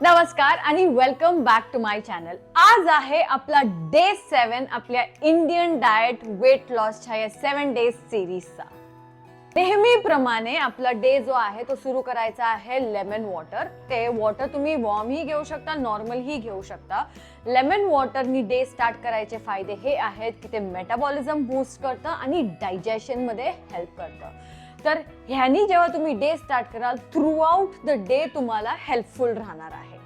नमस्कार आणि welcome back to my channel. आज आहे आपला डे 7 आपल्या इंडियन डाएट वेट लॉसच्या या 7 डेज सिरीजचा. नेहमीप्रमाणे आपला डे जो आहे तो सुरू करायचा आहे लेमन वॉटर. ते वॉटर तुम्ही वॉर्म ही घेऊ शकता, नॉर्मल ही घेऊ शकता. लेमन वॉटरनी डे स्टार्ट करायचे फायदे हे आहेत की ते मेटाबॉलिझम बूस्ट करतं आणि डायजेशन मध्ये हेल्प करतं. तर ह्यानी जेव्हा तुम्ही डे स्टार्ट कराल थ्रू आउट द डे तुम्हाला हेल्पफुल राहणार आहे.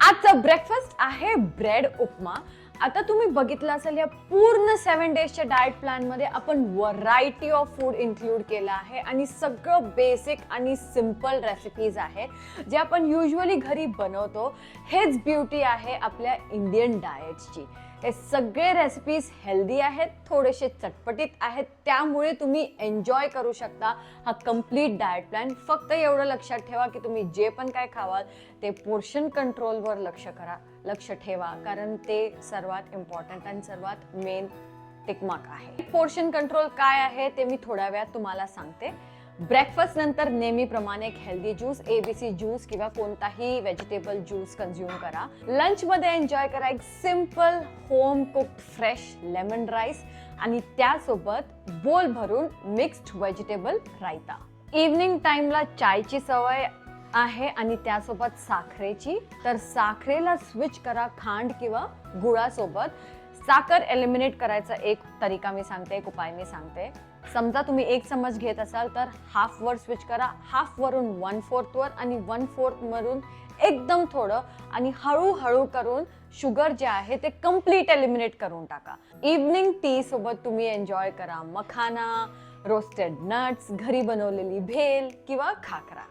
आजचा ब्रेकफास्ट आहे ब्रेड उपमा. आता तुम्ही बघितलं असेल या पूर्ण 7 डेजच्या डाएट प्लॅन मध्ये आपण व्हरायटी ऑफ फूड इन्क्लूड केलं आहे आणि सगळं बेसिक आणि सिंपल रेसिपीज आहे जे आपण युजली घरी बनवतो. हेच ब्युटी आहे आपल्या इंडियन डाएट्सची. हे सगळे रेसिपीज हेल्दी आहेत, थोडेसे चटपटीत आहेत, त्यामुळे तुम्ही एन्जॉय करू शकता हा कम्प्लीट डाएट प्लॅन. फक्त एवढं लक्षात ठेवा की तुम्ही जे पण काय खावाल ते पोर्शन कंट्रोलवर लक्ष ठेवा, कारण ते सर्वात इम्पॉर्टंट आणि सर्वात मेन टिकमार्क आहे. पोर्शन कंट्रोल काय आहे ते मी थोड्या वेळात तुम्हाला सांगते. ब्रेकफास्ट नंतर नेहमीप्रमाणे एक हेल्दी ज्यूस, ABC ज्यूस किंवा कोणताही व्हेजिटेबल ज्यूस कंझ्युम करा. लंच मध्ये एन्जॉय करा एक simple home cooked fresh lemon rice आणि त्यासोबत बोल भरून मिक्स्ड व्हेजिटेबल रायता. इव्हनिंग टाइमला चायची सवय आहे आणि त्यासोबत साखरेची, तर साखरेला स्विच करा खांड किंवा गुळासोबत. साखर एलिमिनेट करायचा एक तरीका मी सांगते, एक उपाय मी सांगते. समजा तुम्ही 1 चम्मच घेत असाल तर हाफ वर स्विच करा, हाफ वरून 1/4 वर आणि 1/4 वरून एकदम थोडं, आणि हळूहळू करून शुगर जे आहे ते कम्प्लीट एलिमिनेट करून टाका. इव्हनिंग टी सोबत तुम्ही एन्जॉय करा मखाना, रोस्टेड नट्स, घरी बनवलेली भेल किंवा खाकरा.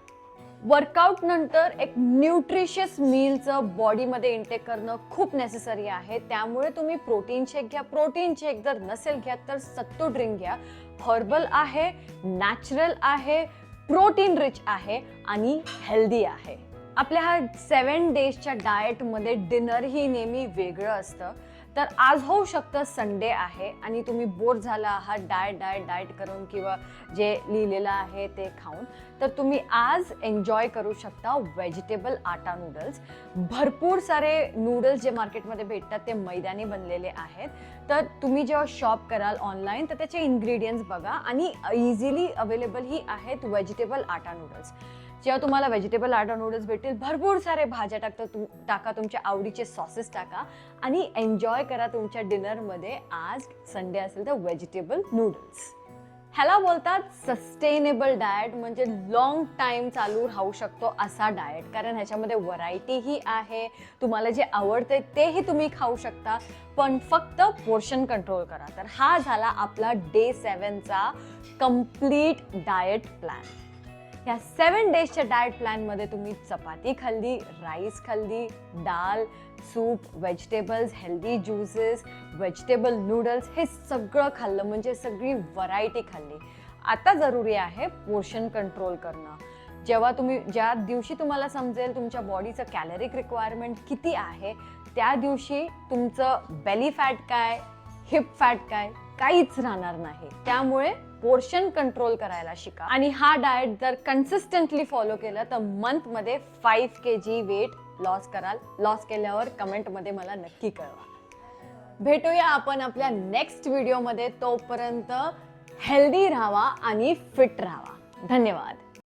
वर्कआउट नंतर एक न्यूट्रिशियस मीलचं बॉडीमध्ये इंटेक करणं खूप नेसेसरी आहे. त्यामुळे तुम्ही प्रोटीन शेक घ्या. प्रोटीन शेक जर नसेल घ्या तर सत्तू ड्रिंक घ्या. हर्बल आहे, नॅचरल आहे, प्रोटीन रिच आहे आणि हेल्दी आहे. आपल्या हा 7 डेजच्या डाएटमध्ये डिनर ही नेहमी वेगळं असतं. तर आज होऊ शकतं संडे आहे आणि तुम्ही बोर झाला आहात डाएट करून किंवा जे लिहिलेलं आहे ते खाऊन, तर तुम्ही आज एन्जॉय करू शकता व्हेजिटेबल आटा नूडल्स. भरपूर सारे नूडल्स जे मार्केटमध्ये भेटतात ते मैद्याने बनलेले आहेत. तर तुम्ही जेव्हा शॉप कराल ऑनलाईन तर त्याचे इन्ग्रेडियंट्स बघा आणि इझिली अवेलेबल ही आहेत व्हेजिटेबल आटा नूडल्स. जेव्हा तुम्हाला व्हेजिटेबल आटा नूडल्स भेटतील, भरपूर सारे भाज्या टाका, तुमच्या आवडीचे सॉसेस टाका आणि एन्जॉय करा तुमच्या डिनरमध्ये. आज संडे असेल तर व्हेजिटेबल नूडल्स. ह्याला बोलतात सस्टेनेबल डाएट, म्हणजे लॉंग टाइम चालू राहू शकतो असा डाएट, कारण ह्याच्यामध्ये व्हरायटीही आहे. तुम्हाला जे आवडते तेही तुम्ही खाऊ शकता, पण फक्त पोर्शन कंट्रोल करा. तर हा झाला आपला डे 7चा कम्प्लीट डाएट प्लॅन. या 7 डेजच्या डाएट प्लॅनमध्ये तुम्ही चपाती खाल्ली, राईस खाल्ली, डाल, soup, vegetables, healthy juices, vegetable noodles, हे सगळं खाल्लं, म्हणजे सगळी व्हरायटी खाल्ली. आता जरुरी आहे पोर्शन कंट्रोल करणं. ज्या दिवशी तुम्हाला समजेल तुमच्या बॉडीचं कॅलरिक रिक्वायरमेंट किती आहे, त्या दिवशी तुमचं बेली फॅट काय, हिप फॅट काय, काहीच राहणार नाही. त्यामुळे पोर्शन कंट्रोल करायला शिका आणि हा डाएट जर कन्सिस्टंटली फॉलो केला तर मंथमध्ये 5 kg वेट लॉस कराल. लॉस केल्यावर कमेंटमध्ये मला नक्की कळवा. भेटूया आपण आपल्या नेक्स्ट व्हिडिओमध्ये. तोपर्यंत हेल्दी राहावा आणि फिट राहावा. धन्यवाद.